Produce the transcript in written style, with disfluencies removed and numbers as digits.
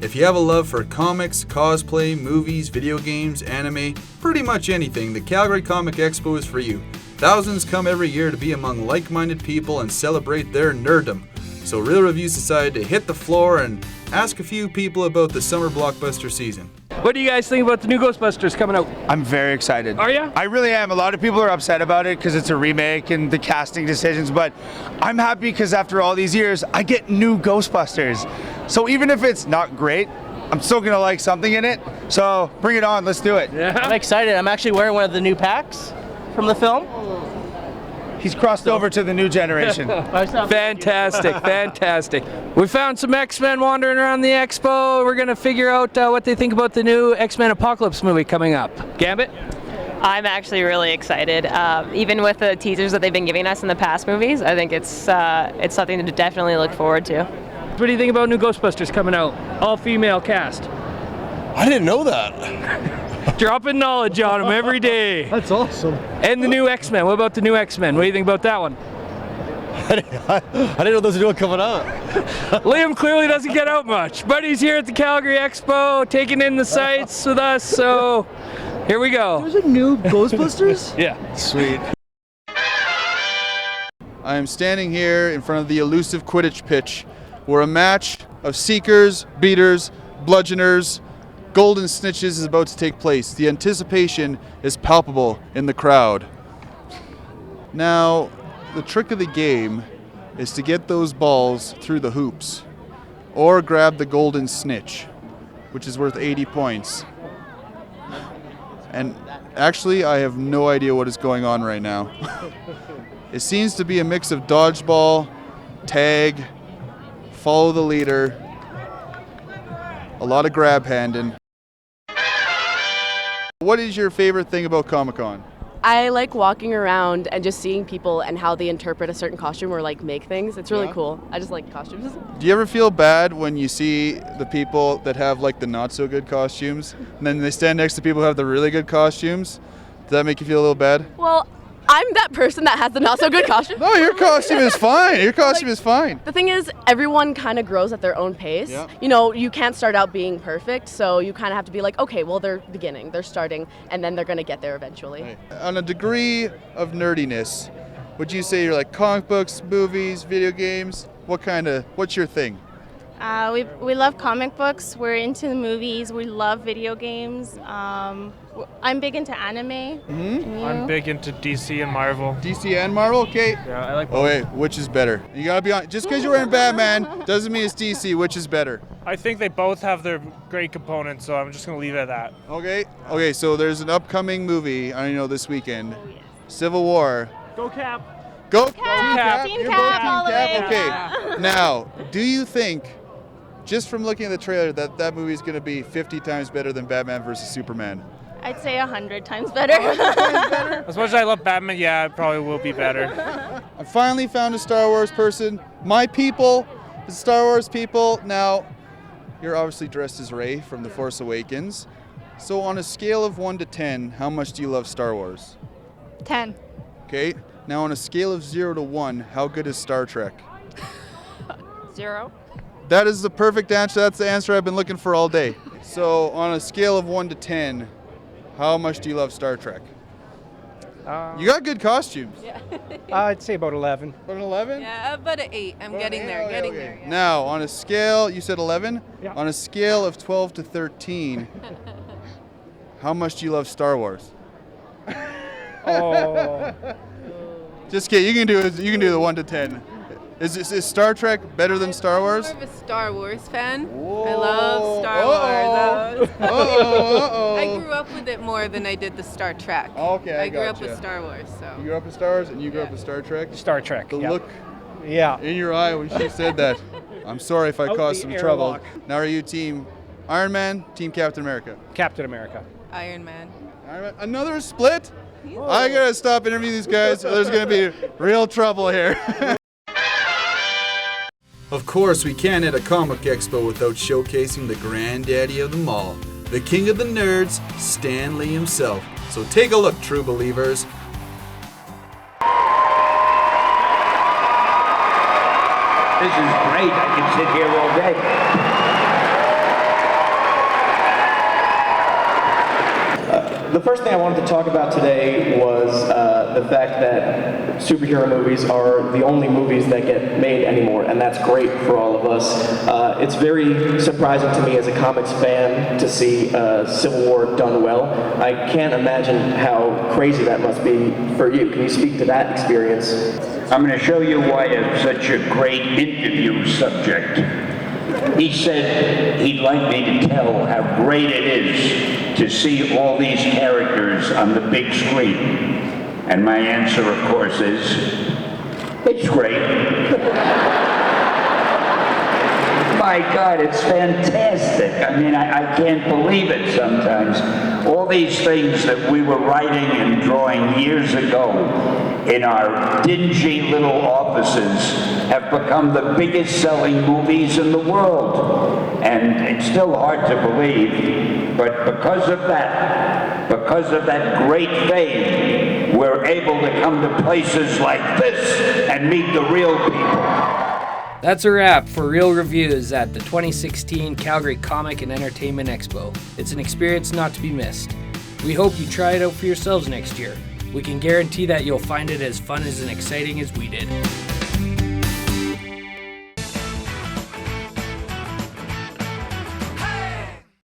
If you have a love for comics, cosplay, movies, video games, anime, pretty much anything, the Calgary Comic Expo is for you. Thousands come every year to be among like-minded people and celebrate their nerddom. So Real Reviews decided to hit the floor and ask a few people about the summer blockbuster season. What do you guys think about the new Ghostbusters coming out? I'm very excited. Are you? I really am. A lot of people are upset about it because it's a remake and the casting decisions, but I'm happy because after all these years, I get new Ghostbusters. So even if it's not great, I'm still gonna like something in it. So bring it on, let's do it. Yeah. I'm excited. I'm actually wearing one of the new packs from the film. He's crossed over to the new generation. Fantastic, fantastic. We found some X-Men wandering around the expo. We're gonna figure out what they think about the new X-Men Apocalypse movie coming up. Gambit? I'm actually really excited. Even with the teasers that they've been giving us in the past movies, I think it's something to definitely look forward to. What do you think about new Ghostbusters coming out? All-female cast. I didn't know that. Dropping knowledge on them every day. That's awesome. And the new X-Men. What about the new X-Men? What do you think about that one? I didn't know those were coming out. Liam clearly doesn't get out much, but he's here at the Calgary Expo, taking in the sights with us, so here we go. There's a new Ghostbusters? Yeah. Sweet. I am standing here in front of the elusive Quidditch pitch, where a match of seekers, beaters, bludgeoners, golden snitches is about to take place. The anticipation is palpable in the crowd. Now, the trick of the game is to get those balls through the hoops, or grab the golden snitch, which is worth 80 points. And actually, I have no idea what is going on right now. It seems to be a mix of dodgeball, tag, follow the leader, a lot of grab handing. What is your favorite thing about Comic-Con? I like walking around and just seeing people and how they interpret a certain costume or like make things. It's really cool. I just like costumes. Do you ever feel bad when you see the people that have like the not so good costumes and then they stand next to people who have the really good costumes? Does that make you feel a little bad? Well, I'm that person that has the not so good costume. No, your costume is fine. Your costume is fine. The thing is, everyone kind of grows at their own pace. Yeah. You know, you can't start out being perfect, so you kind of have to be like, okay, well, they're beginning, they're starting, and then they're going to get there eventually. Right. On a degree of nerdiness, would you say you're like comic books, movies, video games? What's your thing? We love comic books. We're into the movies. We love video games. I'm big into anime. Mm-hmm. I'm big into DC and Marvel. DC and Marvel? Okay. Yeah, I like both. Oh wait, which is better? You gotta be on. Just because you're wearing Batman doesn't mean it's DC. Which is better? I think they both have their great components, so I'm just going to leave it at that. Okay. Okay. So there's an upcoming movie. I know this weekend. Civil War. Go Cap! Go Cap. Team You're Cap both all the way. Okay. Now, do you think, just from looking at the trailer, that movie is going to be 50 times better than Batman versus Superman? I'd say 100 times better. As much as I love Batman, yeah, it probably will be better. I finally found a Star Wars person. My people, the Star Wars people. Now, you're obviously dressed as Rey from The Force Awakens. So on a scale of 1 to 10, how much do you love Star Wars? 10. Okay. Now on a scale of 0 to 1, how good is Star Trek? 0. That is the perfect answer. That's the answer I've been looking for all day. So on a scale of 1 to 10, how much do you love Star Trek? You got good costumes. Yeah. I'd say about 11. About an 11? Yeah, about an 8. I'm getting there, getting there. Yeah. Now, on a scale, you said 11? Yeah. On a scale of 12 to 13, how much do you love Star Wars? Oh. Just kidding. You can do the 1 to 10. Is Star Trek better than Star Wars? I'm more of a Star Wars fan. Whoa. I love Star Wars. Uh-oh. I grew up with it more than I did the Star Trek. Okay, I grew up gotcha. with Star Wars, so. You grew up with Star Wars and you grew up with Star Trek? Star Trek. The yeah. look Yeah. in your eye when she said that. I'm sorry if I Out caused the some trouble. airlock. Now are you team Iron Man, team Captain America? Captain America. Iron Man. Iron Man. Another split? I gotta stop interviewing these guys or there's gonna be real trouble here. Of course, we can't hit a comic expo without showcasing the granddaddy of them all, the king of the nerds, Stan Lee himself. So take a look, true believers. This is great. I can sit here all day. The first thing I wanted to talk about today was the fact that superhero movies are the only movies that get made anymore, and that's great for all of us. It's very surprising to me as a comics fan to see Civil War done well. I can't imagine how crazy that must be for you. Can you speak to that experience? I'm going to show you why it's such a great interview subject. He said he'd like me to tell how great it is to see all these characters on the big screen. And my answer, of course, is, it's great. My God, it's fantastic. I mean, I can't believe it sometimes. All these things that we were writing and drawing years ago in our dingy little offices have become the biggest selling movies in the world. And it's still hard to believe, but because of that great fame, we're able to come to places like this and meet the real people. That's a wrap for Real Reviews at the 2016 Calgary Comic and Entertainment Expo. It's an experience not to be missed. We hope you try it out for yourselves next year. We can guarantee that you'll find it as fun and exciting as we did.